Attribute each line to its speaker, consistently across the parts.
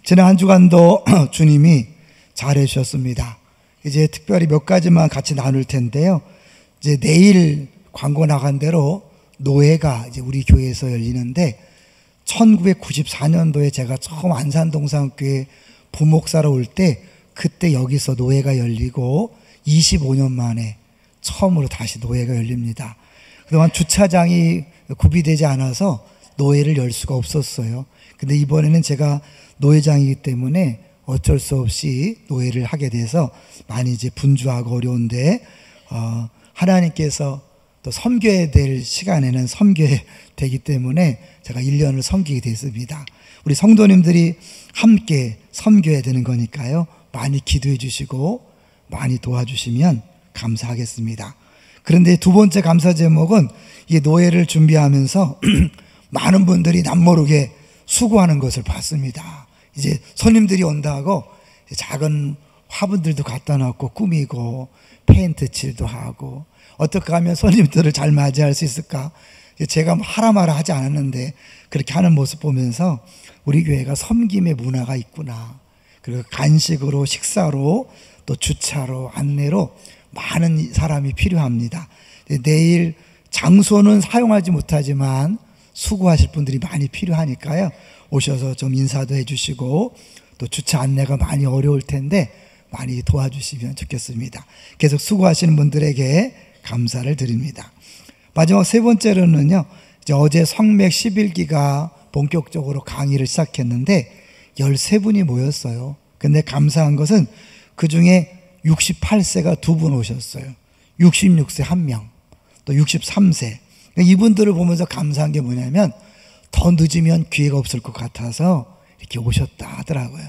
Speaker 1: 지난 한 주간도 주님이 잘해 주셨습니다. 이제 특별히 몇 가지만 같이 나눌 텐데요. 이제 내일 광고 나간 대로 노회가 이제 우리 교회에서 열리는데 1994년도에 제가 처음 안산동산교회 부목사로 올 때 그때 여기서 노회가 열리고 25년 만에 처음으로 다시 노회가 열립니다. 그동안 주차장이 구비되지 않아서 노회를 열 수가 없었어요. 근데 이번에는 제가 노회장이기 때문에 어쩔 수 없이 노회를 하게 돼서 많이 이제 분주하고 어려운데 하나님께서 또 섬겨야 될 시간에는 섬겨야 되기 때문에 제가 1년을 섬기게 됐습니다. 우리 성도님들이 함께 섬겨야 되는 거니까요. 많이 기도해 주시고 많이 도와주시면 감사하겠습니다. 그런데 두 번째 감사 제목은 이 노회를 준비하면서 많은 분들이 남모르게 수고하는 것을 봤습니다. 이제 손님들이 온다고 작은 화분들도 갖다 놓고 꾸미고 페인트 칠도 하고 어떻게 하면 손님들을 잘 맞이할 수 있을까? 제가 하라 마라 하지 않았는데 그렇게 하는 모습 보면서 우리 교회가 섬김의 문화가 있구나. 그리고 간식으로 식사로 또 주차로 안내로 많은 사람이 필요합니다. 내일 장소는 사용하지 못하지만 수고하실 분들이 많이 필요하니까요. 오셔서 좀 인사도 해주시고 또 주차 안내가 많이 어려울 텐데 많이 도와주시면 좋겠습니다. 계속 수고하시는 분들에게 감사를 드립니다. 마지막 세 번째로는요, 이제 어제 성맥 11기가 본격적으로 강의를 시작했는데 13분이 모였어요. 근데 감사한 것은 그 중에 68세가 2분 오셨어요. 66세 1명, 또 63세. 이분들을 보면서 감사한 게 뭐냐면 더 늦으면 기회가 없을 것 같아서 이렇게 오셨다 하더라고요.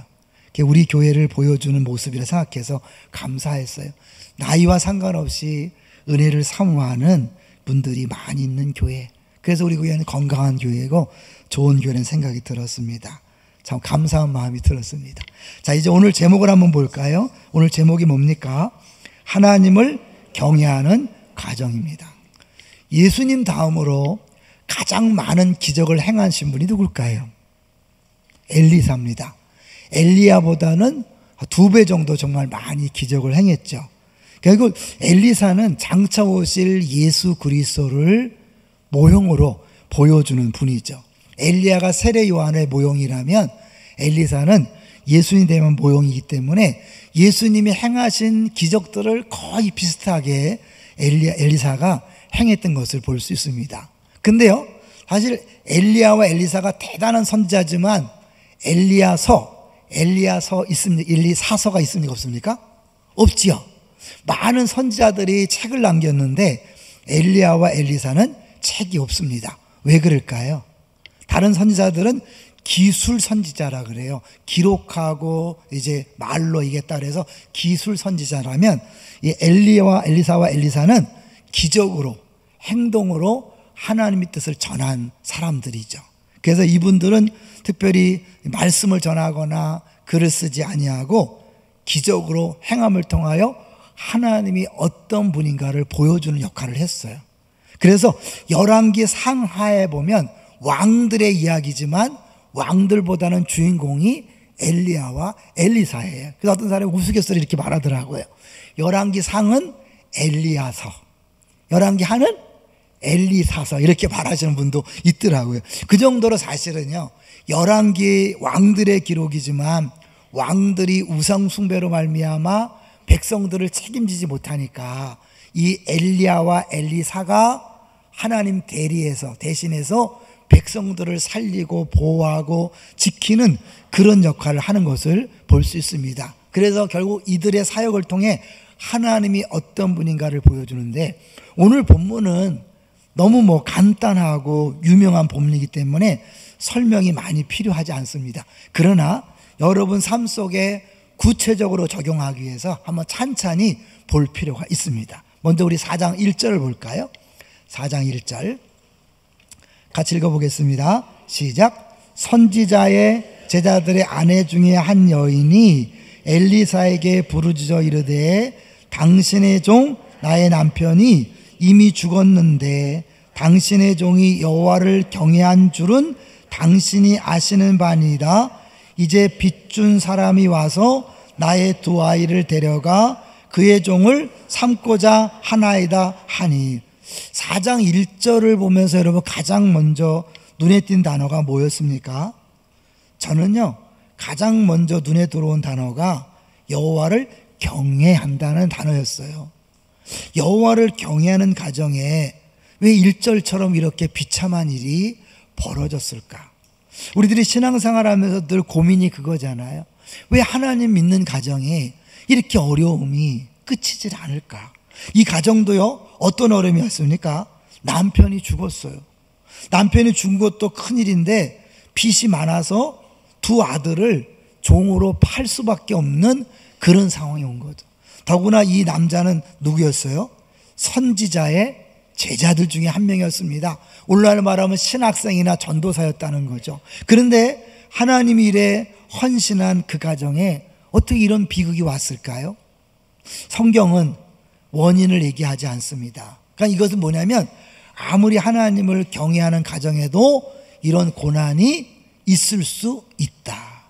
Speaker 1: 우리 교회를 보여주는 모습이라 생각해서 감사했어요. 나이와 상관없이 은혜를 사모하는 분들이 많이 있는 교회. 그래서 우리 교회는 건강한 교회고 좋은 교회라는 생각이 들었습니다. 참 감사한 마음이 들었습니다. 자, 이제 오늘 제목을 한번 볼까요? 오늘 제목이 뭡니까? 하나님을 경외하는 가정입니다. 예수님 다음으로 가장 많은 기적을 행하신 분이 누굴까요? 엘리사입니다. 엘리야보다는 2배 정도 정말 많이 기적을 행했죠. 결국 엘리사는 장차 오실 예수 그리스도를 모형으로 보여주는 분이죠. 엘리야가 세례 요한의 모형이라면 엘리사는 예수님 되면 모형이기 때문에 예수님이 행하신 기적들을 거의 비슷하게 엘리사가 행했던 것을 볼 수 있습니다. 근데요, 사실 엘리야와 엘리사가 대단한 선지자지만 엘리야서 있습니까? 엘리사서가 있습니까? 없습니까? 없지요. 많은 선지자들이 책을 남겼는데 엘리야와 엘리사는 책이 없습니다. 왜 그럴까요? 다른 선지자들은 기술 선지자라 그래요. 기록하고 이제 말로 이겠다 그래서 기술 선지자라면 이 엘리사와 엘리사는 기적으로 행동으로 하나님의 뜻을 전한 사람들이죠. 그래서 이분들은 특별히 말씀을 전하거나 글을 쓰지 아니하고 기적으로 행함을 통하여 하나님이 어떤 분인가를 보여주는 역할을 했어요. 그래서 열왕기 상하에 보면 왕들의 이야기지만 왕들보다는 주인공이 엘리야와 엘리사예요. 그래서 어떤 사람이 우스갯소리 이렇게 말하더라고요. 열왕기 상은 엘리야서, 열왕기 하는 엘리사서 이렇게 말하시는 분도 있더라고요. 그 정도로 사실은요, 열왕기 왕들의 기록이지만 왕들이 우상 숭배로 말미암아 백성들을 책임지지 못하니까 이 엘리야와 엘리사가 하나님 대신해서 백성들을 살리고 보호하고 지키는 그런 역할을 하는 것을 볼 수 있습니다. 그래서 결국 이들의 사역을 통해 하나님이 어떤 분인가를 보여주는데 오늘 본문은 너무 간단하고 유명한 본문이기 때문에 설명이 많이 필요하지 않습니다. 그러나 여러분 삶 속에 구체적으로 적용하기 위해서 한번 찬찬히 볼 필요가 있습니다. 먼저 우리 4장 1절을 볼까요? 4장 1절 같이 읽어보겠습니다. 시작. 선지자의 제자들의 아내 중에 한 여인이 엘리사에게 부르짖어 이르되 당신의 종 나의 남편이 이미 죽었는데 당신의 종이 여호와를 경외한 줄은 당신이 아시는 바니이다. 이제 빚준 사람이 와서 나의 두 아이를 데려가 그의 종을 삼고자 하나이다 하니. 4장 1절을 보면서 여러분 가장 먼저 눈에 띈 단어가 뭐였습니까? 저는요, 가장 먼저 눈에 들어온 단어가 여호와를 경외한다는 단어였어요. 여호와를 경외하는 가정에 왜 1절처럼 이렇게 비참한 일이 벌어졌을까? 우리들이 신앙생활하면서 늘 고민이 그거잖아요. 왜 하나님 믿는 가정에 이렇게 어려움이 끝이질 않을까? 이 가정도요, 어떤 어려움이 왔습니까? 남편이 죽었어요. 남편이 죽은 것도 큰일인데 빚이 많아서 두 아들을 종으로 팔 수밖에 없는 그런 상황이 온 거죠. 더구나 이 남자는 누구였어요? 선지자의 제자들 중에 한 명이었습니다. 오늘날 말하면 신학생이나 전도사였다는 거죠. 그런데 하나님이 이래 헌신한 그 가정에 어떻게 이런 비극이 왔을까요? 성경은 원인을 얘기하지 않습니다. 그러니까 이것은 뭐냐면 아무리 하나님을 경외하는 가정에도 이런 고난이 있을 수 있다.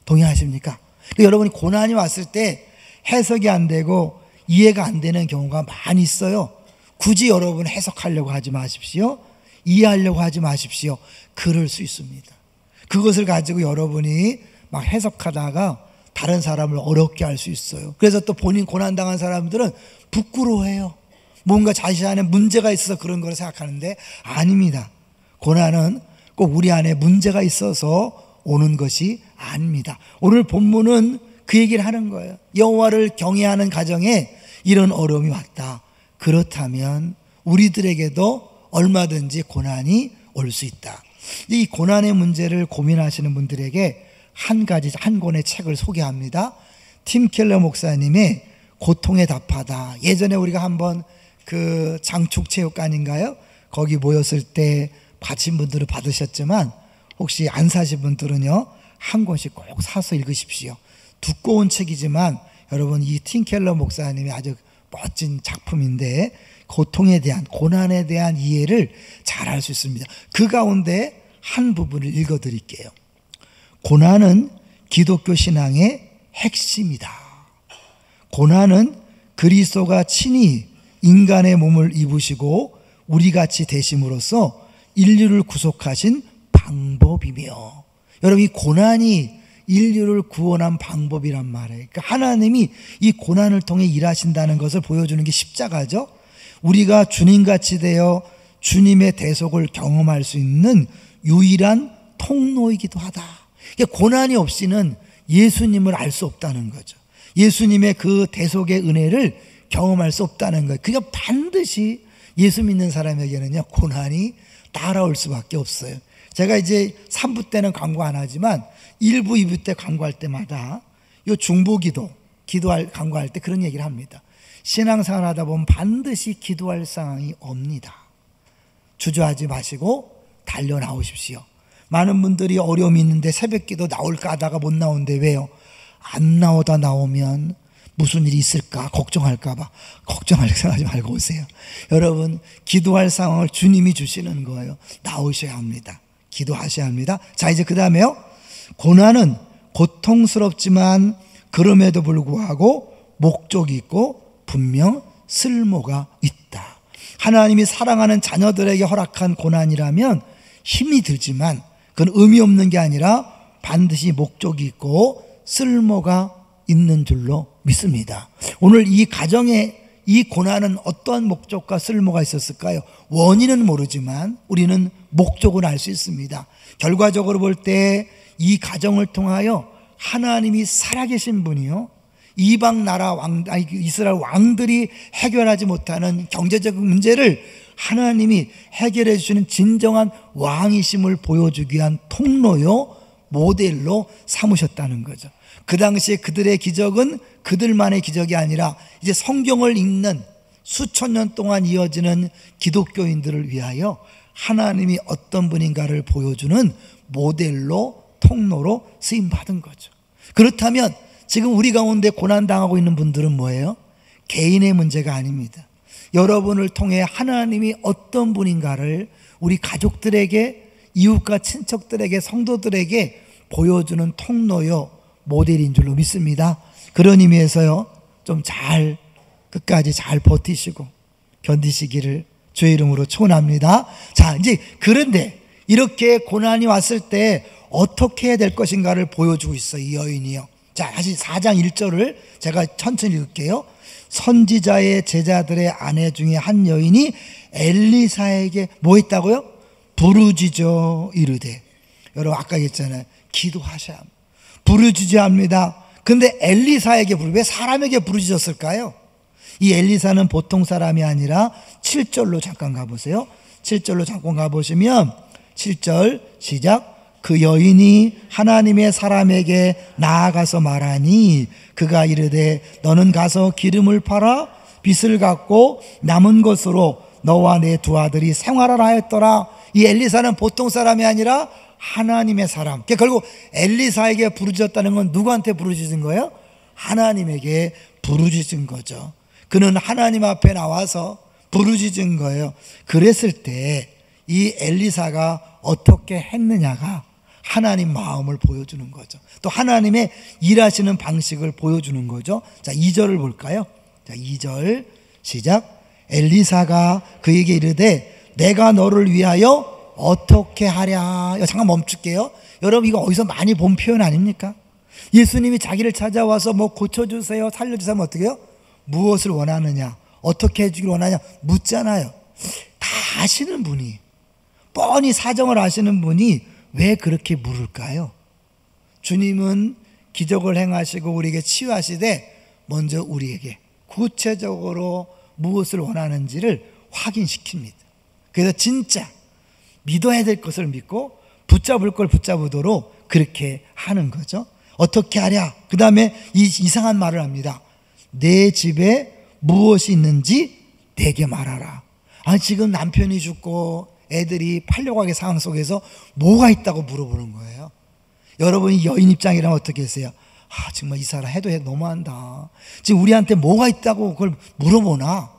Speaker 1: 동의하십니까? 그러니까 여러분이 고난이 왔을 때 해석이 안 되고 이해가 안 되는 경우가 많이 있어요. 굳이 여러분 해석하려고 하지 마십시오. 이해하려고 하지 마십시오. 그럴 수 있습니다. 그것을 가지고 여러분이 막 해석하다가 다른 사람을 어렵게 할 수 있어요. 그래서 또 본인 고난당한 사람들은 부끄러워해요. 뭔가 자신 안에 문제가 있어서 그런 걸 생각하는데 아닙니다. 고난은 꼭 우리 안에 문제가 있어서 오는 것이 아닙니다. 오늘 본문은 그 얘기를 하는 거예요. 여호와를 경외하는 가정에 이런 어려움이 왔다. 그렇다면 우리들에게도 얼마든지 고난이 올 수 있다. 이 고난의 문제를 고민하시는 분들에게 한 권의 책을 소개합니다. 팀 켈러 목사님의 고통에 답하다. 예전에 우리가 한번 그 장축체육관인가요? 거기 모였을 때 받으신 분들은 받으셨지만 혹시 안 사신 분들은요, 한 권씩 꼭 사서 읽으십시오. 두꺼운 책이지만 여러분 이 팀 켈러 목사님이 아주 멋진 작품인데 고통에 대한, 고난에 대한 이해를 잘 할 수 있습니다. 그 가운데 한 부분을 읽어드릴게요. 고난은 기독교 신앙의 핵심이다. 고난은 그리스도가 친히 인간의 몸을 입으시고 우리같이 되심으로써 인류를 구속하신 방법이며, 여러분 이 고난이 인류를 구원한 방법이란 말이에요. 그러니까 하나님이 이 고난을 통해 일하신다는 것을 보여주는 게 십자가죠. 우리가 주님같이 되어 주님의 대속을 경험할 수 있는 유일한 통로이기도 하다. 그러니까 고난이 없이는 예수님을 알 수 없다는 거죠. 예수님의 그 대속의 은혜를 경험할 수 없다는 거예요. 그러니까 반드시 예수 믿는 사람에게는요, 고난이 따라올 수밖에 없어요. 제가 이제 3부 때는 광고 안 하지만 1부, 2부 때 광고할 때마다 요 중보기도, 기도할, 광고할 때 그런 얘기를 합니다. 신앙생활 하다 보면 반드시 기도할 상황이 옵니다. 주저하지 마시고 달려 나오십시오. 많은 분들이 어려움이 있는데 새벽기도 나올까 하다가 못 나오는데 왜요? 안 나오다 나오면 무슨 일이 있을까 걱정할까 봐 걱정할 생각하지 말고 오세요. 여러분 기도할 상황을 주님이 주시는 거예요. 나오셔야 합니다. 기도하셔야 합니다. 자, 이제 그 다음에요, 고난은 고통스럽지만 그럼에도 불구하고 목적이 있고 분명 쓸모가 있다. 하나님이 사랑하는 자녀들에게 허락한 고난이라면 힘이 들지만 그건 의미 없는 게 아니라 반드시 목적이 있고 쓸모가 있는 줄로 믿습니다. 오늘 이 가정에 이 고난은 어떠한 목적과 쓸모가 있었을까요? 원인은 모르지만 우리는 목적을 알 수 있습니다. 결과적으로 볼 때 이 가정을 통하여 하나님이 살아계신 분이요, 이방 나라 이스라엘 왕들이 해결하지 못하는 경제적 문제를 하나님이 해결해 주시는 진정한 왕이심을 보여주기 위한 통로요, 모델로 삼으셨다는 거죠. 그 당시에 그들의 기적은 그들만의 기적이 아니라 이제 성경을 읽는 수천 년 동안 이어지는 기독교인들을 위하여 하나님이 어떤 분인가를 보여주는 모델로, 통로로 쓰임받은 거죠. 그렇다면 지금 우리 가운데 고난당하고 있는 분들은 뭐예요? 개인의 문제가 아닙니다. 여러분을 통해 하나님이 어떤 분인가를 우리 가족들에게, 이웃과 친척들에게, 성도들에게 보여주는 통로요, 모델인 줄로 믿습니다. 그런 의미에서요, 좀 잘 끝까지 잘 버티시고 견디시기를 주의 이름으로 축원합니다. 자, 이제 그런데 이렇게 고난이 왔을 때 어떻게 해야 될 것인가를 보여주고 있어요, 이 여인이요. 자, 다시 4장 1절을 제가 천천히 읽을게요. 선지자의 제자들의 아내 중에 한 여인이 엘리사에게 뭐 했다고요? 부르짖어 이르되. 여러분 아까 얘기했잖아요, 기도하셔야 합니다. 부르짖어야 합니다. 근데 엘리사에게 왜 사람에게 부르짖었을까요? 이 엘리사는 보통 사람이 아니라 7절로 잠깐 가보세요. 7절로 잠깐 가보시면 7절 시작. 그 여인이 하나님의 사람에게 나아가서 말하니 그가 이르되 너는 가서 기름을 팔아 빚을 갚고 남은 것으로 너와 내 두 아들이 생활하라 하였더라. 이 엘리사는 보통 사람이 아니라 하나님의 사람. 결국 엘리사에게 부르짖었다는 건 누구한테 부르짖은 거예요? 하나님에게 부르짖은 거죠. 그는 하나님 앞에 나와서 부르짖은 거예요. 그랬을 때 이 엘리사가 어떻게 했느냐가 하나님 마음을 보여주는 거죠. 또 하나님의 일하시는 방식을 보여주는 거죠. 자, 2절을 볼까요? 자, 2절 시작. 엘리사가 그에게 이르되 내가 너를 위하여 어떻게 하랴. 잠깐 멈출게요. 여러분 이거 어디서 많이 본 표현 아닙니까? 예수님이 자기를 찾아와서 뭐 고쳐주세요, 살려주세요 하면 어떻게 해요? 무엇을 원하느냐, 어떻게 해주길 원하냐 묻잖아요. 다 아시는 분이, 뻔히 사정을 아시는 분이 왜 그렇게 물을까요? 주님은 기적을 행하시고 우리에게 치유하시되 먼저 우리에게 구체적으로 무엇을 원하는지를 확인시킵니다. 그래서 진짜 믿어야 될 것을 믿고 붙잡을 걸 붙잡도록 그렇게 하는 거죠. 어떻게 하랴? 그 다음에 이상한 말을 합니다. 내 집에 무엇이 있는지 내게 말하라. 지금 남편이 죽고 애들이 팔려고 하는 상황 속에서 뭐가 있다고 물어보는 거예요. 여러분이 여인 입장이라면 어떻게 했어요? 정말 이 사람 해도 너무한다. 지금 우리한테 뭐가 있다고 그걸 물어보나?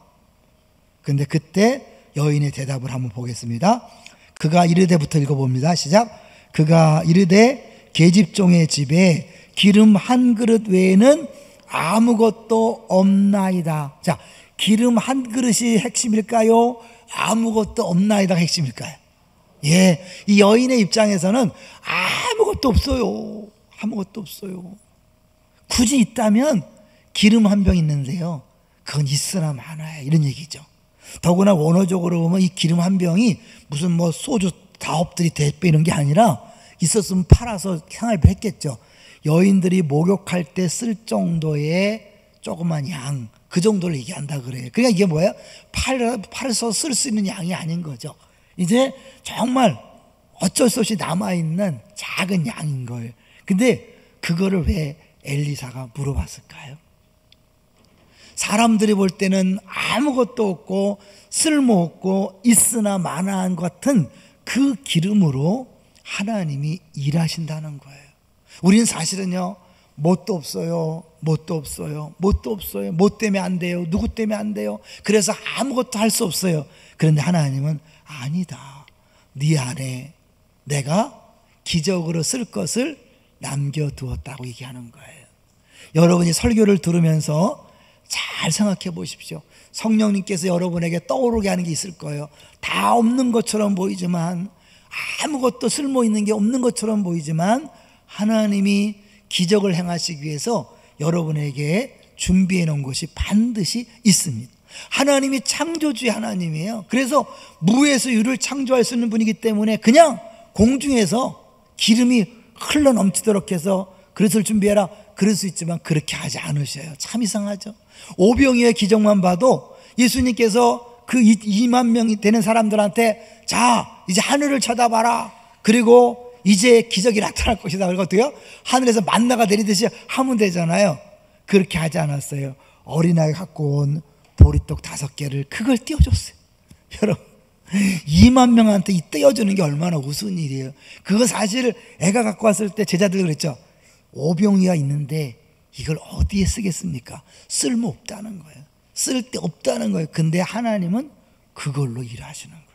Speaker 1: 근데 그때 여인의 대답을 한번 보겠습니다. 그가 이르되부터 읽어봅니다. 시작. 그가 이르되 계집종의 집에 기름 한 그릇 외에는 아무것도 없나이다. 자, 기름 한 그릇이 핵심일까요? 아무것도 없나이다가 핵심일까요? 예, 이 여인의 입장에서는 아무것도 없어요. 아무것도 없어요. 굳이 있다면 기름 한 병 있는데요, 그건 있으나 마나야, 이런 얘기죠. 더구나 원어적으로 보면 이 기름 한 병이 무슨 뭐 소주 다업들이 대배 이런 게 아니라 있었으면 팔아서 생활비 했겠죠. 여인들이 목욕할 때 쓸 정도의 조그만 양, 그 정도를 얘기한다 그래요. 그러니까 이게 뭐예요? 팔아서 쓸 수 있는 양이 아닌 거죠. 이제 정말 어쩔 수 없이 남아있는 작은 양인 거예요. 근데 그거를 왜 엘리사가 물어봤을까요? 사람들이 볼 때는 아무것도 없고 쓸모없고 있으나 마나한 것 같은 그 기름으로 하나님이 일하신다는 거예요. 우리는 사실은요, 뭣도 없어요, 뭣도 없어요, 뭣도 없어요, 뭐 때문에 안 돼요, 누구 때문에 안 돼요, 그래서 아무것도 할 수 없어요. 그런데 하나님은 아니다, 네 안에 내가 기적으로 쓸 것을 남겨두었다고 얘기하는 거예요. 여러분이 설교를 들으면서 잘 생각해 보십시오. 성령님께서 여러분에게 떠오르게 하는 게 있을 거예요. 다 없는 것처럼 보이지만, 아무것도 쓸모 있는 게 없는 것처럼 보이지만 하나님이 기적을 행하시기 위해서 여러분에게 준비해 놓은 것이 반드시 있습니다. 하나님이 창조주의 하나님이에요. 그래서 무에서 유를 창조할 수 있는 분이기 때문에 그냥 공중에서 기름이 흘러 넘치도록 해서 그릇을 준비해라 그럴 수 있지만 그렇게 하지 않으셔요. 참 이상하죠. 오병이어의 기적만 봐도 예수님께서 그 2만 명이 되는 사람들한테 자, 이제 하늘을 쳐다봐라, 그리고 이제 기적이 나타날 것이다, 그리고 어때요? 하늘에서 만나가 내리듯이 하면 되잖아요. 그렇게 하지 않았어요. 어린아이 갖고 온 보리떡 5개를 그걸 띄워줬어요. 여러분, 2만 명한테 이 떼어주는 게 얼마나 우스운 일이에요. 그거 사실 애가 갖고 왔을 때 제자들 그랬죠. 오병이가 있는데 이걸 어디에 쓰겠습니까? 쓸모없다는 거예요. 쓸데없다는 거예요. 근데 하나님은 그걸로 일하시는 거예요.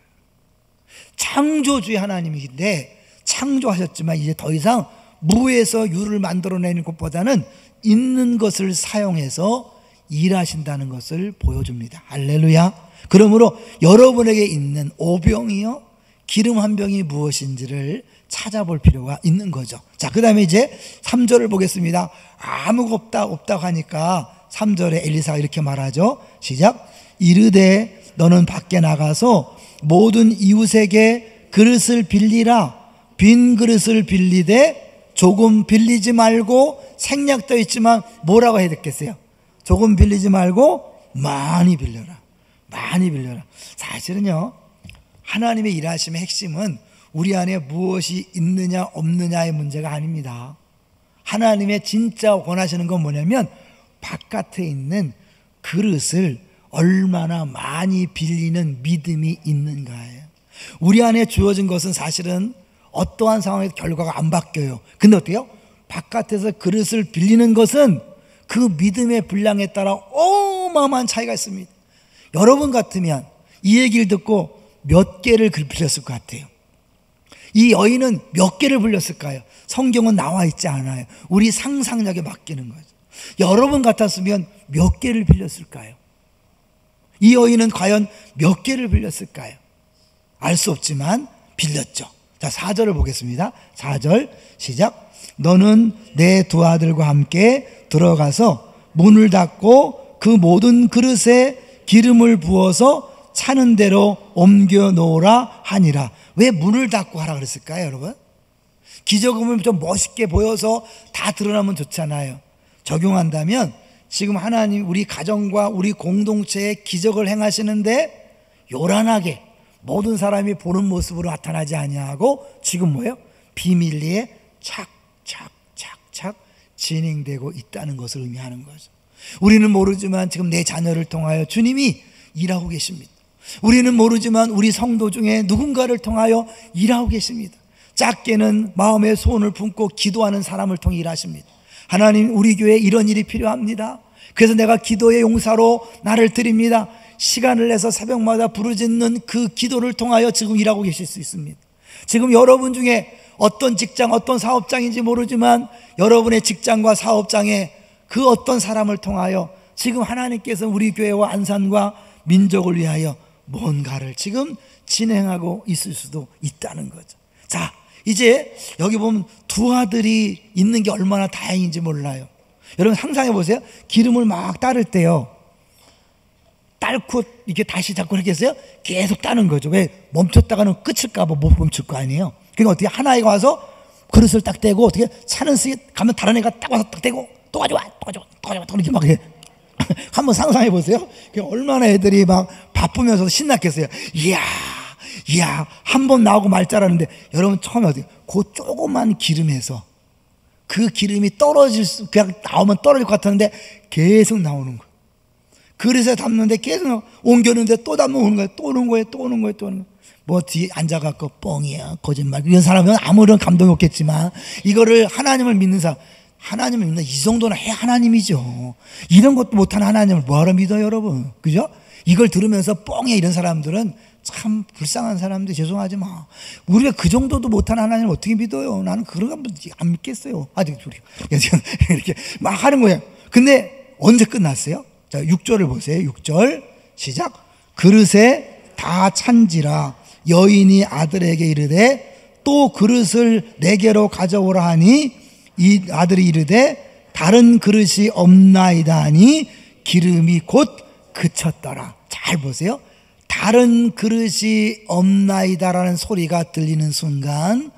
Speaker 1: 창조주의 하나님이긴데 창조하셨지만 이제 더 이상 무에서 유를 만들어내는 것보다는 있는 것을 사용해서 일하신다는 것을 보여줍니다. 할렐루야. 그러므로 여러분에게 있는 오병이요 기름 한 병이 무엇인지를 찾아볼 필요가 있는 거죠. 자, 그 다음에 이제 3절을 보겠습니다. 아무것도 없다고 하니까 3절에 엘리사가 이렇게 말하죠. 시작. 이르되 너는 밖에 나가서 모든 이웃에게 그릇을 빌리라. 빈 그릇을 빌리되 조금 빌리지 말고, 생략되어 있지만 뭐라고 해야 되겠어요? 조금 빌리지 말고 많이 빌려라. 많이 빌려라. 사실은요, 하나님의 일하심의 핵심은 우리 안에 무엇이 있느냐 없느냐의 문제가 아닙니다. 하나님의 진짜 원하시는 건 뭐냐면 바깥에 있는 그릇을 얼마나 많이 빌리는 믿음이 있는가예요. 우리 안에 주어진 것은 사실은 어떠한 상황에서 결과가 안 바뀌어요. 근데 어때요? 바깥에서 그릇을 빌리는 것은 그 믿음의 분량에 따라 어마어마한 차이가 있습니다. 여러분 같으면 이 얘기를 듣고 몇 개를 빌렸을 것 같아요? 이 여인은 몇 개를 빌렸을까요? 성경은 나와 있지 않아요. 우리 상상력에 맡기는 거죠. 여러분 같았으면 몇 개를 빌렸을까요? 이 여인은 과연 몇 개를 빌렸을까요? 알 수 없지만 빌렸죠. 자, 4절을 보겠습니다. 4절 시작. 너는 내 두 아들과 함께 들어가서 문을 닫고 그 모든 그릇에 기름을 부어서 차는 대로 옮겨 놓으라 하니라. 왜 문을 닫고 하라 그랬을까요, 여러분? 기적음을 좀 멋있게 보여서 다 드러나면 좋잖아요. 적용한다면 지금 하나님 우리 가정과 우리 공동체에 기적을 행하시는데 요란하게 모든 사람이 보는 모습으로 나타나지 아니하고 지금 뭐예요? 비밀리에 착착착착 진행되고 있다는 것을 의미하는 거죠. 우리는 모르지만 지금 내 자녀를 통하여 주님이 일하고 계십니다. 우리는 모르지만 우리 성도 중에 누군가를 통하여 일하고 계십니다. 작게는 마음에 소원을 품고 기도하는 사람을 통해 일하십니다. 하나님, 우리 교회에 이런 일이 필요합니다. 그래서 내가 기도의 용사로 나를 드립니다. 시간을 내서 새벽마다 부르짖는 그 기도를 통하여 지금 일하고 계실 수 있습니다. 지금 여러분 중에 어떤 직장, 어떤 사업장인지 모르지만 여러분의 직장과 사업장에 그 어떤 사람을 통하여 지금 하나님께서 우리 교회와 안산과 민족을 위하여 뭔가를 지금 진행하고 있을 수도 있다는 거죠. 자, 이제 여기 보면 두 아들이 있는 게 얼마나 다행인지 몰라요. 여러분 상상해 보세요. 기름을 막 따를 때요, 딸고 이렇게 다시 잡고 이렇게 했어요. 계속 따는 거죠. 왜? 멈췄다가는 끝일까 봐 못 멈출 거 아니에요. 그러니까 어떻게 하나애가 와서 그릇을 딱 떼고 어떻게 차는 스 가면 다른 애가 딱 와서 딱 떼고 또 가져와 또 가져와 또 가져와 또 이렇게 막 해. 한번 상상해 보세요. 얼마나 애들이 막 바쁘면서 신났겠어요. 이야 한 번 나오고 말 줄 알았는데 여러분 처음에 어떻게 그 조그만 기름에서 그 기름이 그냥 나오면 떨어질 것 같았는데 계속 나오는 거예요. 그릇에 담는데 계속 옮겼는데 또 담으면 오는 거예요. 또 오는 거예요. 또 오는 거예요. 또 오는 거예요. 뭐 뒤에 앉아갖고 뻥이야 거짓말 이런 사람은 아무런 감동이 없겠지만 이거를 하나님을 믿는 사람, 하나님을 믿는 이 정도는 해 하나님이죠. 이런 것도 못하는 하나님을 뭐하러 믿어요, 여러분? 그죠? 이걸 들으면서 뻥이야 이런 사람들은 참 불쌍한 사람들, 죄송하지 마. 우리가 그 정도도 못하는 하나님을 어떻게 믿어요? 나는 그런 거 안 믿겠어요. 아직 이렇게 막 하는 거예요. 근데 언제 끝났어요? 자, 6절을 보세요. 6절 시작. 그릇에 다 찬지라 여인이 아들에게 이르되 또 그릇을 내게로 가져오라 하니 이 아들이 이르되 다른 그릇이 없나이다 하니 기름이 곧 그쳤더라. 잘 보세요. 다른 그릇이 없나이다라는 소리가 들리는 순간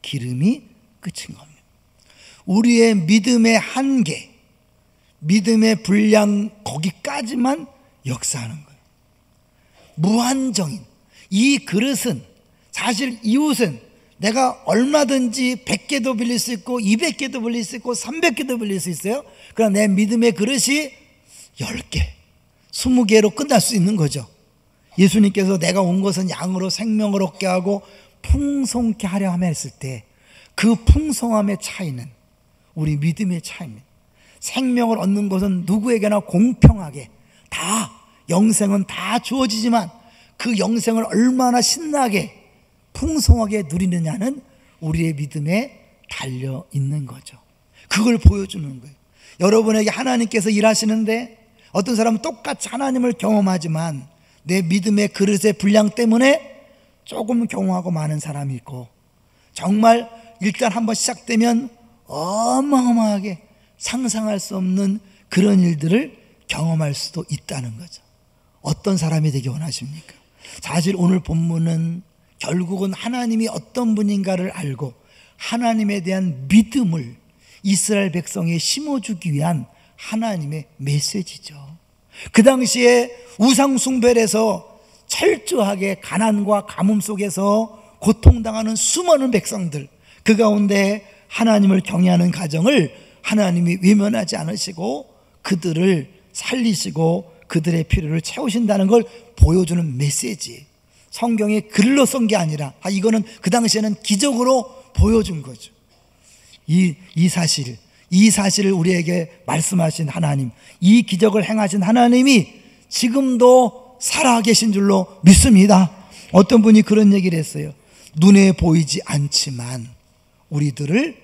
Speaker 1: 기름이 끝인 겁니다. 우리의 믿음의 한계, 믿음의 분량 거기까지만 역사하는 거예요. 무한정인 이 그릇은, 사실 이웃은 내가 얼마든지 100개도 빌릴 수 있고 200개도 빌릴 수 있고 300개도 빌릴 수 있어요. 그러나 내 믿음의 그릇이 10개, 20개로 끝날 수 있는 거죠. 예수님께서 내가 온 것은 양으로 생명을 얻게 하고 풍성케 하려 하며 했을 때 그 풍성함의 차이는 우리 믿음의 차이입니다. 생명을 얻는 것은 누구에게나 공평하게 다, 영생은 다 주어지지만 그 영생을 얼마나 신나게 풍성하게 누리느냐는 우리의 믿음의 달려 있는 거죠. 그걸 보여주는 거예요. 여러분에게 하나님께서 일하시는데 어떤 사람은 똑같이 하나님을 경험하지만 내 믿음의 그릇의 분량 때문에 조금 경험하고 마는 사람이 있고, 정말 일단 한번 시작되면 어마어마하게 상상할 수 없는 그런 일들을 경험할 수도 있다는 거죠. 어떤 사람이 되기 원하십니까? 사실 오늘 본문은 결국은 하나님이 어떤 분인가를 알고 하나님에 대한 믿음을 이스라엘 백성에 심어주기 위한 하나님의 메시지죠. 그 당시에 우상 숭배에서 철저하게 가난과 가뭄 속에서 고통당하는 수많은 백성들, 그 가운데 하나님을 경외하는 가정을 하나님이 외면하지 않으시고 그들을 살리시고 그들의 필요를 채우신다는 걸 보여주는 메시지. 성경에 글로 쓴 게 아니라 이거는 그 당시에는 기적으로 보여준 거죠. 이 사실을 우리에게 말씀하신 하나님, 이 기적을 행하신 하나님이 지금도 살아계신 줄로 믿습니다. 어떤 분이 그런 얘기를 했어요. 눈에 보이지 않지만 우리들을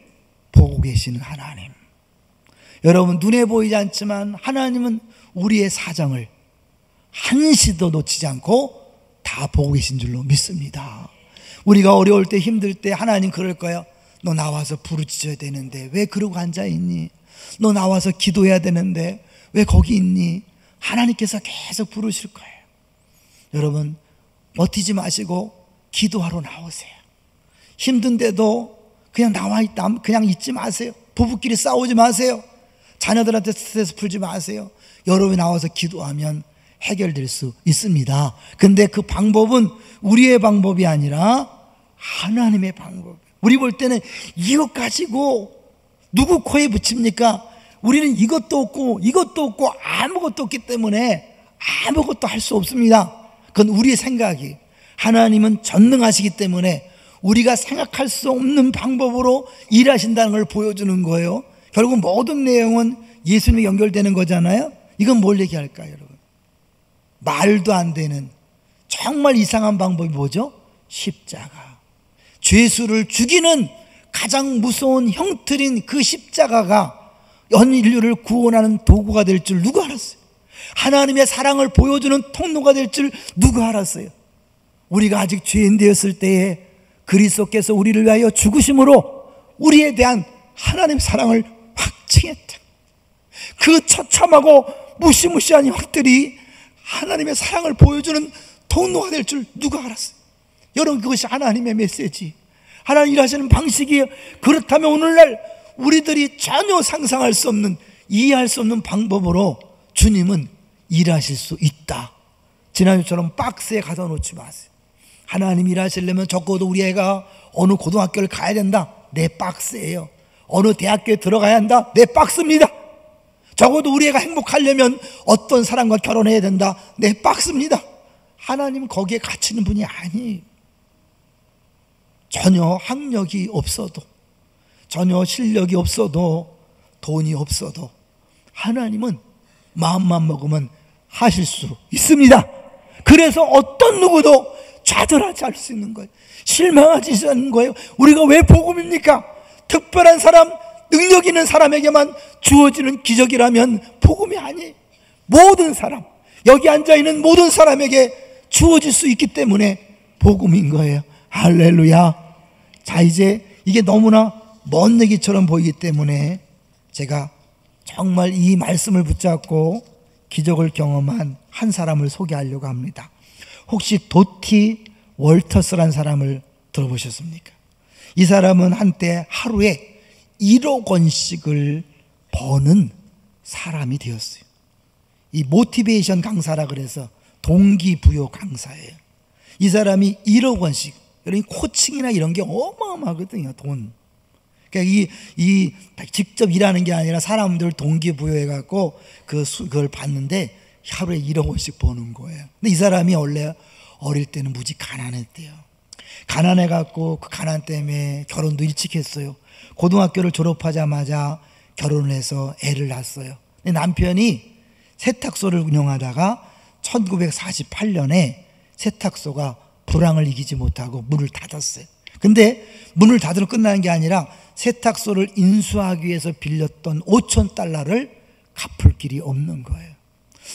Speaker 1: 보고 계시는 하나님. 여러분, 눈에 보이지 않지만 하나님은 우리의 사정을 한시도 놓치지 않고 다 보고 계신 줄로 믿습니다. 우리가 어려울 때, 힘들 때 하나님 그럴 거예요. 너 나와서 부르짖어야 되는데 왜 그러고 앉아있니? 너 나와서 기도해야 되는데 왜 거기 있니? 하나님께서 계속 부르실 거예요. 여러분, 버티지 마시고 기도하러 나오세요. 힘든데도 그냥 나와 있다, 그냥 있지 마세요. 부부끼리 싸우지 마세요. 자녀들한테 스트레스 풀지 마세요. 여러분이 나와서 기도하면 해결될 수 있습니다. 근데 그 방법은 우리의 방법이 아니라 하나님의 방법. 우리 볼 때는 이것 가지고 누구 코에 붙입니까? 우리는 이것도 없고 이것도 없고 아무것도 없기 때문에 아무것도 할 수 없습니다. 그건 우리의 생각이. 하나님은 전능하시기 때문에 우리가 생각할 수 없는 방법으로 일하신다는 걸 보여주는 거예요. 결국 모든 내용은 예수님이 연결되는 거잖아요. 이건 뭘 얘기할까요, 여러분? 말도 안 되는 정말 이상한 방법이 뭐죠? 십자가. 죄수를 죽이는 가장 무서운 형틀인 그 십자가가 연 인류를 구원하는 도구가 될 줄 누가 알았어요? 하나님의 사랑을 보여주는 통로가 될 줄 누가 알았어요? 우리가 아직 죄인 되었을 때에 그리스도께서 우리를 위하여 죽으심으로 우리에 대한 하나님의 사랑을 확증했다. 그 처참하고 무시무시한 형들이 하나님의 사랑을 보여주는 통로가 될 줄 누가 알았어요? 여러분, 그것이 하나님의 메시지, 하나님 일하시는 방식이에요. 그렇다면 오늘날 우리들이 전혀 상상할 수 없는, 이해할 수 없는 방법으로 주님은 일하실 수 있다. 지난주처럼 박스에 가둬 놓지 마세요. 하나님 일하시려면 적어도 우리 애가 어느 고등학교를 가야 된다. 내 박스예요. 어느 대학교에 들어가야 한다. 내 박스입니다. 적어도 우리 애가 행복하려면 어떤 사람과 결혼해야 된다. 내 박스입니다. 하나님은 거기에 갇히는 분이 아니에요. 전혀 학력이 없어도, 전혀 실력이 없어도, 돈이 없어도 하나님은 마음만 먹으면 하실 수 있습니다. 그래서 어떤 누구도 좌절하지 않을 수 있는 거예요. 실망하지 않는 거예요. 우리가 왜 복음입니까? 특별한 사람, 능력 있는 사람에게만 주어지는 기적이라면 복음이 아니에요. 모든 사람, 여기 앉아있는 모든 사람에게 주어질 수 있기 때문에 복음인 거예요. 할렐루야. 자, 이제 이게 너무나 먼 얘기처럼 보이기 때문에 제가 정말 이 말씀을 붙잡고 기적을 경험한 한 사람을 소개하려고 합니다. 혹시 도티 월터스라는 사람을 들어보셨습니까? 이 사람은 한때 하루에 1억 원씩을 버는 사람이 되었어요. 이 모티베이션 강사라 그래서 동기부여 강사예요. 이 사람이 1억 원씩, 여러분 코칭이나 이런 게 어마어마하거든요, 돈. 그러니까 이 직접 일하는 게 아니라 사람들 동기부여해갖고 그걸 받는데 하루에 1억 원씩 버는 거예요. 근데 이 사람이 원래 어릴 때는 무지 가난했대요. 가난해갖고 그 가난 때문에 결혼도 일찍 했어요. 고등학교를 졸업하자마자 결혼을 해서 애를 낳았어요. 근데 남편이 세탁소를 운영하다가 1948년에 세탁소가 불황을 이기지 못하고 문을 닫았어요. 근데 문을 닫으러 끝나는 게 아니라 세탁소를 인수하기 위해서 빌렸던 5,000달러를 갚을 길이 없는 거예요.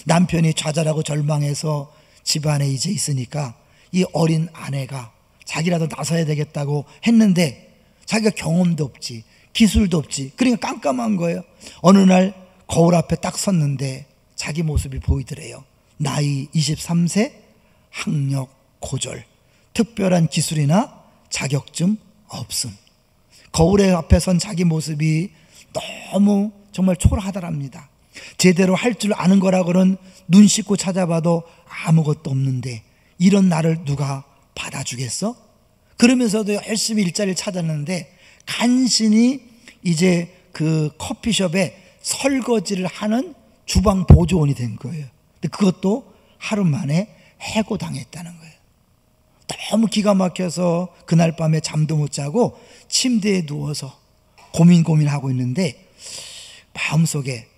Speaker 1: 남편이 좌절하고 절망해서 집안에 이제 있으니까 이 어린 아내가 자기라도 나서야 되겠다고 했는데 자기가 경험도 없지, 기술도 없지. 그러니까 깜깜한 거예요. 어느 날 거울 앞에 딱 섰는데 자기 모습이 보이더래요. 나이 23세, 학력 고졸, 특별한 기술이나 자격증 없음. 거울에 앞에 선 자기 모습이 너무 정말 초라하더랍니다. 제대로 할 줄 아는 거라고는 눈 씻고 찾아봐도 아무것도 없는데 이런 나를 누가 받아주겠어? 그러면서도 열심히 일자리를 찾았는데 간신히 이제 그 커피숍에 설거지를 하는 주방 보조원이 된 거예요. 근데 그것도 하루 만에 해고당했다는 거예요. 너무 기가 막혀서 그날 밤에 잠도 못 자고 침대에 누워서 고민하고 있는데 마음속에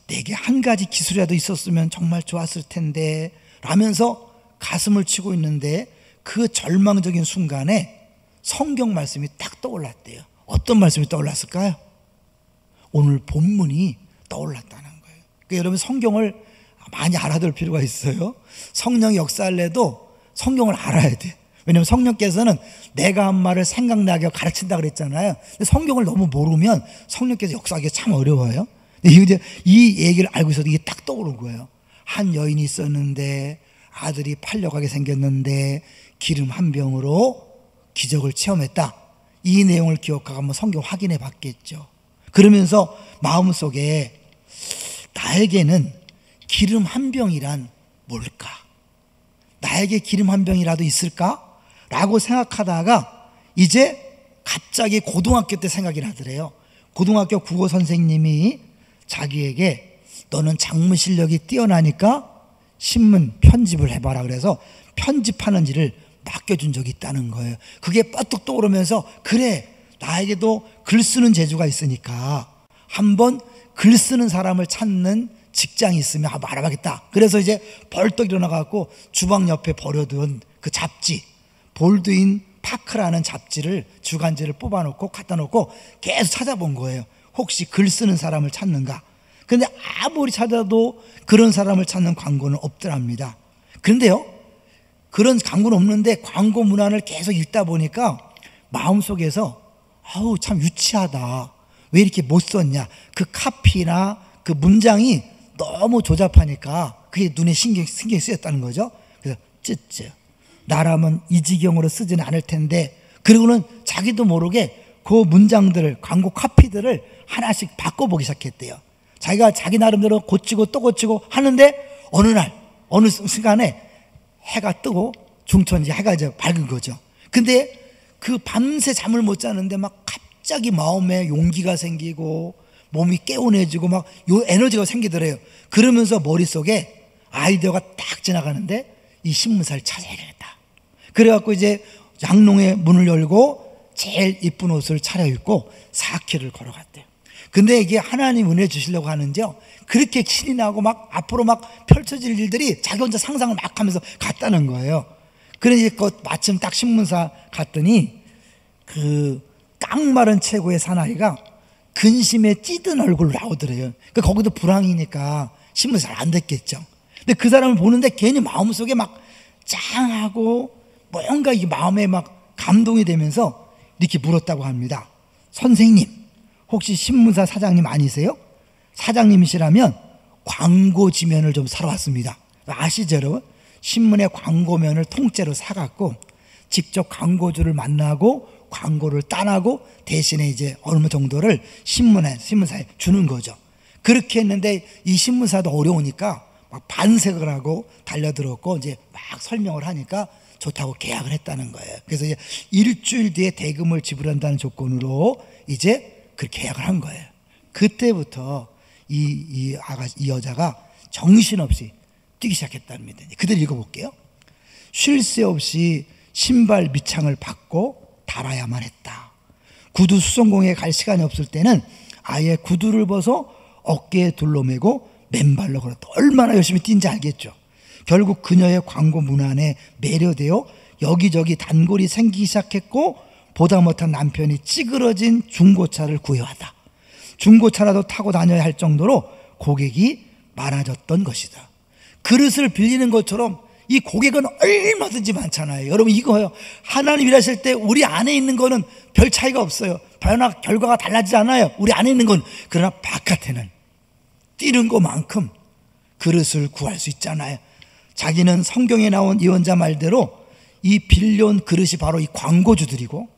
Speaker 1: 내게 한 가지 기술이라도 있었으면 정말 좋았을 텐데 라면서 가슴을 치고 있는데 그 절망적인 순간에 성경 말씀이 딱 떠올랐대요. 어떤 말씀이 떠올랐을까요? 오늘 본문이 떠올랐다는 거예요. 그러니까 여러분 성경을 많이 알아둘 필요가 있어요. 성령이 역사할 때도 성경을 알아야 돼. 왜냐하면 성령께서는 내가 한 말을 생각나게 가르친다 그랬잖아요. 근데 성경을 너무 모르면 성령께서 역사하기 참 어려워요. 근데 이 얘기를 알고 있어도 이게 딱 떠오른 거예요. 한 여인이 있었는데 아들이 팔려가게 생겼는데 기름 한 병으로 기적을 체험했다. 이 내용을 기억하고 한번 성경 확인해 봤겠죠. 그러면서 마음속에 나에게는 기름 한 병이란 뭘까? 나에게 기름 한 병이라도 있을까? 라고 생각하다가 이제 갑자기 고등학교 때 생각이 나더래요. 고등학교 국어 선생님이 자기에게 너는 작문 실력이 뛰어나니까 신문 편집을 해봐라 그래서 편집하는 일을 맡겨준 적이 있다는 거예요. 그게 뻗뜩 떠오르면서 그래 나에게도 글 쓰는 재주가 있으니까 한번 글 쓰는 사람을 찾는 직장이 있으면 한번 알아봐야겠다. 그래서 이제 벌떡 일어나갖고 주방 옆에 버려둔 그 잡지 볼드인 파크라는 잡지를 주간지를 뽑아놓고 갖다 놓고 계속 찾아본 거예요. 혹시 글 쓰는 사람을 찾는가. 근데 아무리 찾아도 그런 사람을 찾는 광고는 없더랍니다. 그런데요 그런 광고는 없는데 광고 문안을 계속 읽다 보니까 마음속에서 아우 참 유치하다. 왜 이렇게 못 썼냐. 그 카피나 그 문장이 너무 조잡하니까 그게 눈에 신경이 쓰였다는 거죠. 그래서 쯔쯔 나라면 이 지경으로 쓰지는 않을 텐데 그리고는 자기도 모르게 그 문장들을 광고 카피들을 하나씩 바꿔보기 시작했대요. 자기가 자기 나름대로 고치고 또 고치고 하는데 어느 날 어느 순간에 해가 뜨고 중천이 해가 이제 밝은 거죠. 근데 그 밤새 잠을 못 자는데 막 갑자기 마음에 용기가 생기고 몸이 개운해지고 막 요 에너지가 생기더래요. 그러면서 머릿속에 아이디어가 딱 지나가는데 이 신문사를 찾아야겠다. 그래갖고 이제 양롱의 문을 열고 제일 이쁜 옷을 차려입고 4km를 걸어갔대요. 근데 이게 하나님 은혜 주시려고 하는데요 그렇게 신이 나고 막 앞으로 막 펼쳐질 일들이 자기 혼자 상상을 막 하면서 갔다는 거예요. 그러니까 마침 딱 신문사 갔더니 그 깡마른 최고의 사나이가 근심에 찌든 얼굴로 나오더래요. 그러니까 거기도 불황이니까 신문 잘 안 됐겠죠. 근데 그 사람을 보는데 괜히 마음속에 막 짱하고 뭔가 이 마음에 막 감동이 되면서 이렇게 물었다고 합니다. 선생님, 혹시 신문사 사장님 아니세요? 사장님이시라면 광고 지면을 좀 사러 왔습니다. 아시죠, 여러분? 신문의 광고면을 통째로 사갖고 직접 광고주를 만나고 광고를 따나고 대신에 이제 어느 정도를 신문사에 주는 거죠. 그렇게 했는데 이 신문사도 어려우니까 막 반색을 하고 달려들었고 이제 막 설명을 하니까 좋다고 계약을 했다는 거예요. 그래서 이제 일주일 뒤에 대금을 지불한다는 조건으로 이제 그 계약을 한 거예요. 그때부터 이 여자가 정신없이 뛰기 시작했답니다. 그대로 읽어볼게요. 쉴 새 없이 신발 밑창을 받고 달아야만 했다. 구두 수선공에 갈 시간이 없을 때는 아예 구두를 벗어 어깨에 둘러매고 맨발로 걸었다. 얼마나 열심히 뛴지 알겠죠. 결국 그녀의 광고 문안에 매료되어 여기저기 단골이 생기기 시작했고 보다 못한 남편이 찌그러진 중고차를 구해왔다. 중고차라도 타고 다녀야 할 정도로 고객이 많아졌던 것이다. 그릇을 빌리는 것처럼 이 고객은 얼마든지 많잖아요. 여러분 이거요, 하나님 일하실 때 우리 안에 있는 거는 별 차이가 없어요. 결과가 달라지지 않아요. 우리 안에 있는 건. 그러나 바깥에는 뛰는 것만큼 그릇을 구할 수 있잖아요. 자기는 성경에 나온 예언자 말대로 이 빌려온 그릇이 바로 이 광고주들이고,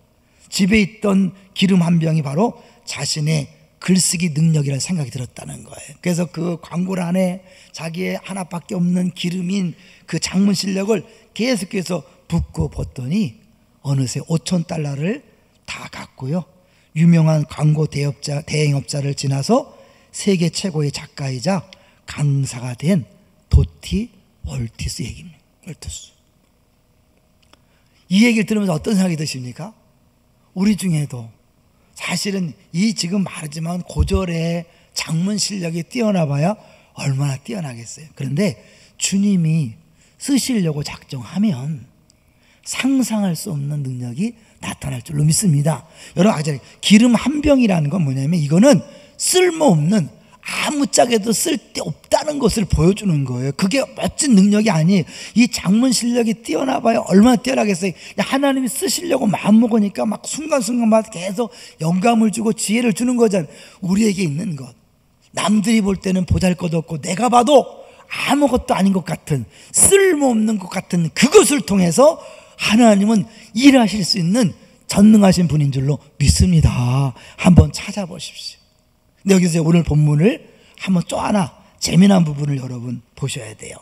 Speaker 1: 집에 있던 기름 한 병이 바로 자신의 글쓰기 능력이라는 생각이 들었다는 거예요. 그래서 그 광고를 안에 자기의 하나밖에 없는 기름인 그 장문 실력을 계속해서 붓고 벗더니 어느새 $5,000를 다 갖고요, 유명한 광고 대행업자를 지나서 세계 최고의 작가이자 강사가 된 도티 월티스 얘기입니다. 월티스. 이 얘기를 들으면서 어떤 생각이 드십니까? 우리 중에도 사실은 이 지금 말하지만 고졸의 장문 실력이 뛰어나봐야 얼마나 뛰어나겠어요. 그런데 주님이 쓰시려고 작정하면 상상할 수 없는 능력이 나타날 줄로 믿습니다. 여러분, 기름 한 병이라는 건 뭐냐면 이거는 쓸모없는, 아무짝에도 쓸데없다는 것을 보여주는 거예요. 그게 멋진 능력이 아니에요. 이 장문 실력이 뛰어나봐야 얼마나 뛰어나겠어요. 하나님이 쓰시려고 마음먹으니까 막 순간순간마다 계속 영감을 주고 지혜를 주는 거잖아요. 우리에게 있는 것, 남들이 볼 때는 보잘것없고 내가 봐도 아무것도 아닌 것 같은, 쓸모없는 것 같은 그것을 통해서 하나님은 일하실 수 있는 전능하신 분인 줄로 믿습니다. 한번 찾아보십시오. 근데 여기서 오늘 본문을 한번 또 하나 재미난 부분을 여러분 보셔야 돼요.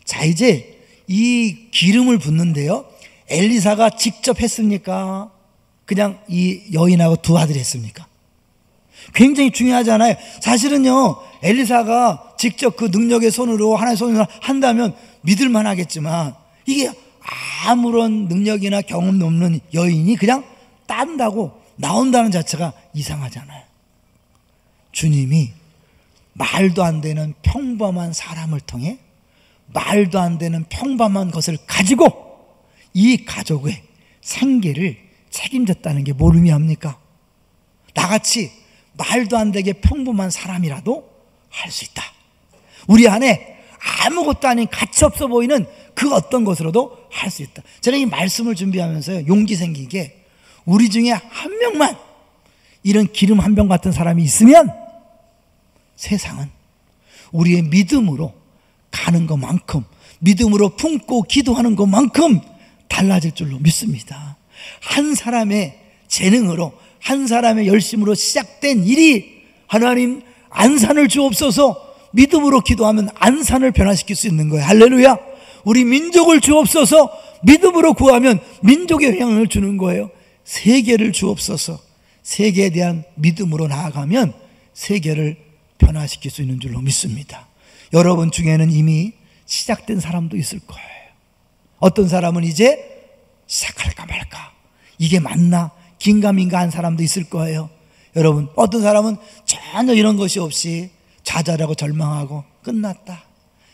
Speaker 1: 자, 이제 이 기름을 붓는데요, 엘리사가 직접 했습니까? 그냥 이 여인하고 두 아들이 했습니까? 굉장히 중요하잖아요. 사실은요, 엘리사가 직접 그 능력의 손으로, 하나님의 손으로 한다면 믿을만 하겠지만, 이게 아무런 능력이나 경험도 없는 여인이 그냥 딴다고 나온다는 자체가 이상하잖아요. 주님이 말도 안 되는 평범한 사람을 통해 말도 안 되는 평범한 것을 가지고 이 가족의 생계를 책임졌다는 게 뭘 의미합니까? 나같이 말도 안 되게 평범한 사람이라도 할 수 있다. 우리 안에 아무것도 아닌 가치 없어 보이는 그 어떤 것으로도 할 수 있다. 제가 이 말씀을 준비하면서요, 용기 생기게 우리 중에 한 명만 이런 기름 한 병 같은 사람이 있으면 세상은 우리의 믿음으로 가는 것만큼, 믿음으로 품고 기도하는 것만큼 달라질 줄로 믿습니다. 한 사람의 재능으로, 한 사람의 열심으로 시작된 일이 하나님 안산을 주옵소서, 믿음으로 기도하면 안산을 변화시킬 수 있는 거예요. 할렐루야. 우리 민족을 주옵소서, 믿음으로 구하면 민족의 영향을 주는 거예요. 세계를 주옵소서, 세계에 대한 믿음으로 나아가면 세계를 변화시킬 수 있는 줄로 믿습니다. 여러분 중에는 이미 시작된 사람도 있을 거예요. 어떤 사람은 이제 시작할까 말까, 이게 맞나 긴가민가 한 사람도 있을 거예요. 여러분, 어떤 사람은 전혀 이런 것이 없이 좌절하고 절망하고 끝났다.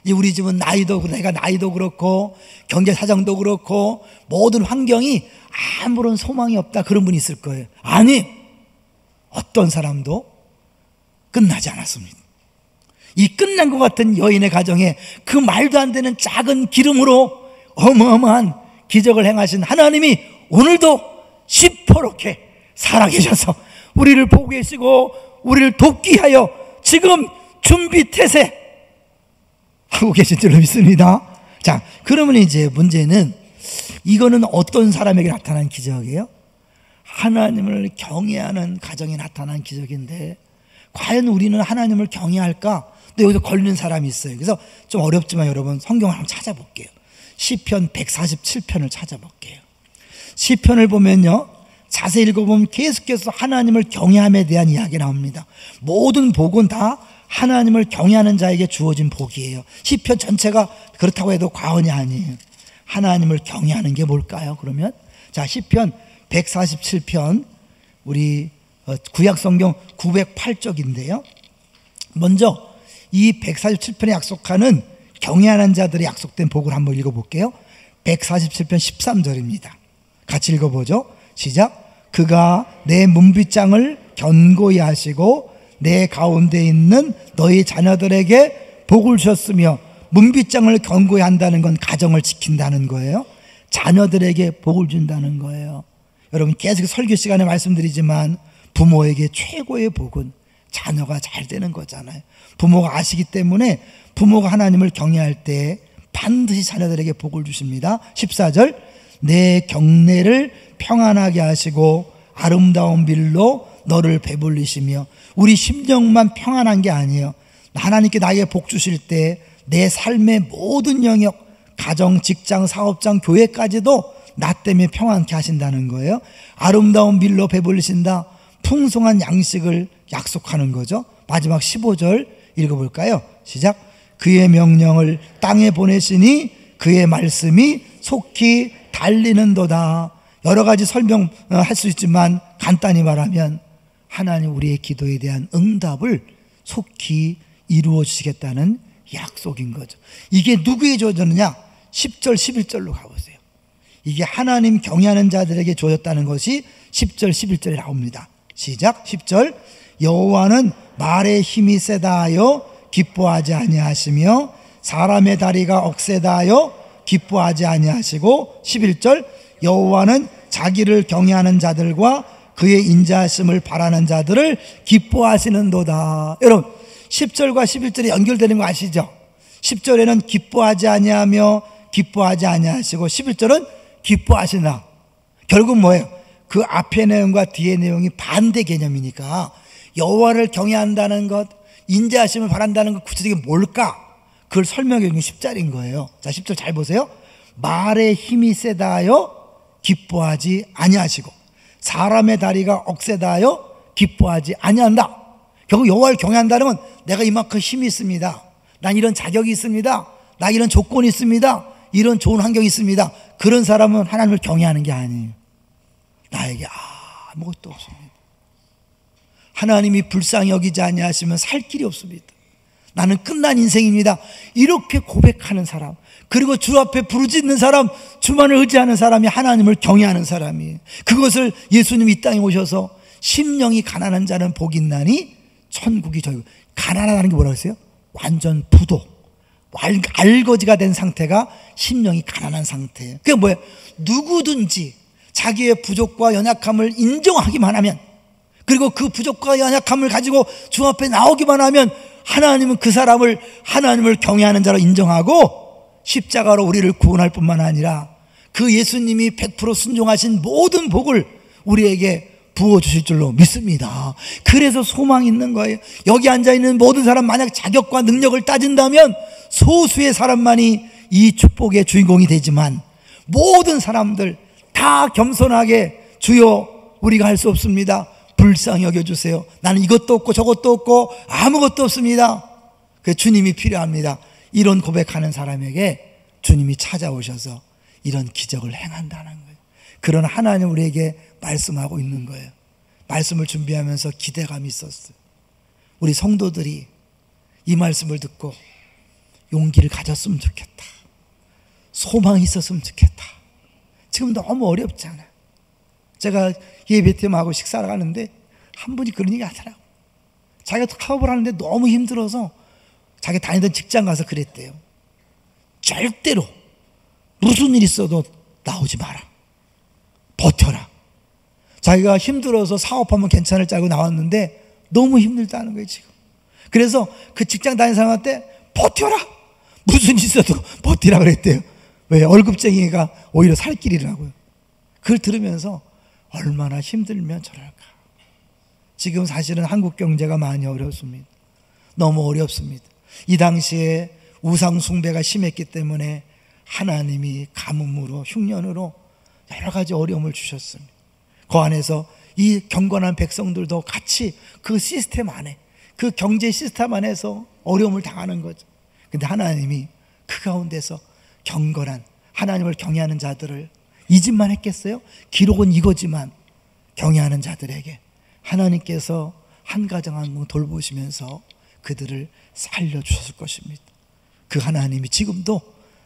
Speaker 1: 이제 우리 집은 내가 나이도 그렇고 경제 사정도 그렇고 모든 환경이 아무런 소망이 없다, 그런 분이 있을 거예요. 아니, 어떤 사람도 끝나지 않았습니다. 이 끝난 것 같은 여인의 가정에 그 말도 안 되는 작은 기름으로 어마어마한 기적을 행하신 하나님이 오늘도 시퍼렇게 살아계셔서 우리를 보고 계시고 우리를 돕기 하여 지금 준비 태세 하고 계신 줄로 믿습니다. 자, 그러면 이제 문제는, 이거는 어떤 사람에게 나타난 기적이에요? 하나님을 경외하는 가정에 나타난 기적인데, 과연 우리는 하나님을 경외할까? 근데 여기서 걸리는 사람이 있어요. 그래서 좀 어렵지만 여러분 성경을 한번 찾아볼게요. 시편 147편을 찾아볼게요. 시편을 보면요, 자세히 읽어보면 계속해서 하나님을 경외함에 대한 이야기 나옵니다. 모든 복은 다 하나님을 경외하는 자에게 주어진 복이에요. 시편 전체가 그렇다고 해도 과언이 아니에요. 하나님을 경외하는 게 뭘까요? 그러면 자, 시편 147편, 우리 구약성경 908쪽인데요. 먼저 이 147편에 약속하는 경외하는 자들의 약속된 복을 한번 읽어볼게요. 147편 13절입니다. 같이 읽어보죠. 시작. 그가 내 문빗장을 견고히 하시고 내 가운데 있는 너희 자녀들에게 복을 주셨으며, 문빗장을 견고히 한다는 건 가정을 지킨다는 거예요. 자녀들에게 복을 준다는 거예요. 여러분, 계속 설교 시간에 말씀드리지만 부모에게 최고의 복은 자녀가 잘 되는 거잖아요. 부모가 아시기 때문에 부모가 하나님을 경외할 때 반드시 자녀들에게 복을 주십니다. 14절, 내 경내를 평안하게 하시고 아름다운 빌로 너를 배불리시며. 우리 심령만 평안한 게 아니에요. 하나님께 나에게 복 주실 때 내 삶의 모든 영역, 가정, 직장, 사업장, 교회까지도 나 때문에 평안케 하신다는 거예요. 아름다운 빌로 배불리신다. 풍성한 양식을 약속하는 거죠. 마지막 15절 읽어볼까요? 시작. 그의 명령을 땅에 보내시니 그의 말씀이 속히 달리는도다. 여러 가지 설명할 수 있지만 간단히 말하면 하나님 우리의 기도에 대한 응답을 속히 이루어 주시겠다는 약속인 거죠. 이게 누구에게 주어졌느냐? 10절 11절로 가보세요. 이게 하나님 경외하는 자들에게 주어졌다는 것이 10절 11절에 나옵니다. 시작. 10절, 여호와는 말의 힘이 세다 하여 기뻐하지 아니하시며 사람의 다리가 억세다 하여 기뻐하지 아니하시고, 11절, 여호와는 자기를 경외하는 자들과 그의 인자하심을 바라는 자들을 기뻐하시는도다. 여러분, 10절과 11절이 연결되는 거 아시죠? 10절에는 기뻐하지 아니하며 기뻐하지 아니하시고, 11절은 기뻐하시나. 결국 뭐예요? 그 앞의 내용과 뒤의 내용이 반대 개념이니까 여호와를 경외한다는 것, 인자하심을 바란다는 것, 구체적인 뭘까? 그걸 설명해 주는 게 10절인 거예요. 자, 10절 잘 보세요. 말의 힘이 세다 하여 기뻐하지 아니하시고 사람의 다리가 억세다 하여 기뻐하지 아니한다. 결국 여호와를 경외한다는 건 내가 이만큼 힘이 있습니다, 난 이런 자격이 있습니다, 나 이런 조건이 있습니다, 이런 좋은 환경이 있습니다, 그런 사람은 하나님을 경외하는 게 아니에요. 나에게 아무것도 없습니다. 하나님이 불쌍히 여기지 아니하시면 살 길이 없습니다. 나는 끝난 인생입니다. 이렇게 고백하는 사람, 그리고 주 앞에 부르짖는 사람, 주만을 의지하는 사람이 하나님을 경외하는 사람이에요. 그것을 예수님이 이 땅에 오셔서 심령이 가난한 자는 복이 있나니 천국이 저희. 가난하다는 게 뭐라고 했어요? 완전 부도, 알거지가 된 상태가 심령이 가난한 상태예요. 그게 뭐예요? 누구든지 자기의 부족과 연약함을 인정하기만 하면, 그리고 그 부족과 연약함을 가지고 주 앞에 나오기만 하면 하나님은 그 사람을 하나님을 경외하는 자로 인정하고 십자가로 우리를 구원할 뿐만 아니라 그 예수님이 100% 순종하신 모든 복을 우리에게 부어주실 줄로 믿습니다. 그래서 소망이 있는 거예요. 여기 앉아있는 모든 사람 만약 자격과 능력을 따진다면 소수의 사람만이 이 축복의 주인공이 되지만 모든 사람들 다 겸손하게 주여 우리가 할 수 없습니다, 불쌍히 여겨주세요, 나는 이것도 없고 저것도 없고 아무것도 없습니다, 그 주님이 필요합니다, 이런 고백하는 사람에게 주님이 찾아오셔서 이런 기적을 행한다는 거예요. 그런 하나님 우리에게 말씀하고 있는 거예요. 말씀을 준비하면서 기대감이 있었어요. 우리 성도들이 이 말씀을 듣고 용기를 가졌으면 좋겠다, 소망이 있었으면 좋겠다. 지금 너무 어렵잖아요. 제가 예배팀하고 식사를 하는데 한 분이 그런 얘기 하더라고요. 자기가 사업을 하는데 너무 힘들어서 자기 다니던 직장 가서 그랬대요. 절대로 무슨 일 있어도 나오지 마라, 버텨라. 자기가 힘들어서 사업하면 괜찮을 줄 알고 나왔는데 너무 힘들다는 거예요 지금. 그래서 그 직장 다니는 사람한테 버텨라, 무슨 일 있어도 버티라 그랬대요. 왜? 월급쟁이가 오히려 살 길이라고요. 그걸 들으면서 얼마나 힘들면 저럴까. 지금 사실은 한국 경제가 많이 어렵습니다. 너무 어렵습니다. 이 당시에 우상 숭배가 심했기 때문에 하나님이 가뭄으로 흉년으로 여러 가지 어려움을 주셨습니다. 그 안에서 이 경건한 백성들도 같이 그 시스템 안에, 그 경제 시스템 안에서 어려움을 당하는 거죠. 근데 하나님이 그 가운데서 경건한 하나님을 경외하는 자들을 이 집만 했겠어요? 기록은 이거지만 경외하는 자들에게 하나님께서 한 가정 한 명 돌보시면서 그들을 살려주셨을 것입니다. 그 하나님이 지금도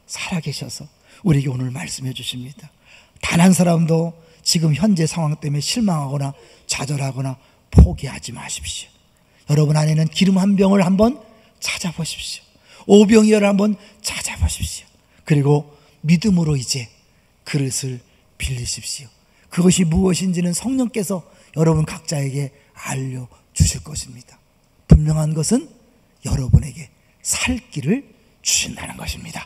Speaker 1: 살아계셔서 우리에게 오늘 말씀해 주십니다. 단 한 사람도 지금 현재 상황 때문에 실망하거나 좌절하거나 포기하지 마십시오. 여러분 안에는 기름 한 병을 한번 찾아보십시오. 오병이어를 한번 찾아보십시오. 그리고 믿음으로 이제 그릇을 빌리십시오. 그것이 무엇인지는 성령께서 여러분 각자에게 알려주실 것입니다. 분명한 것은 여러분에게 살 길을 주신다는 것입니다.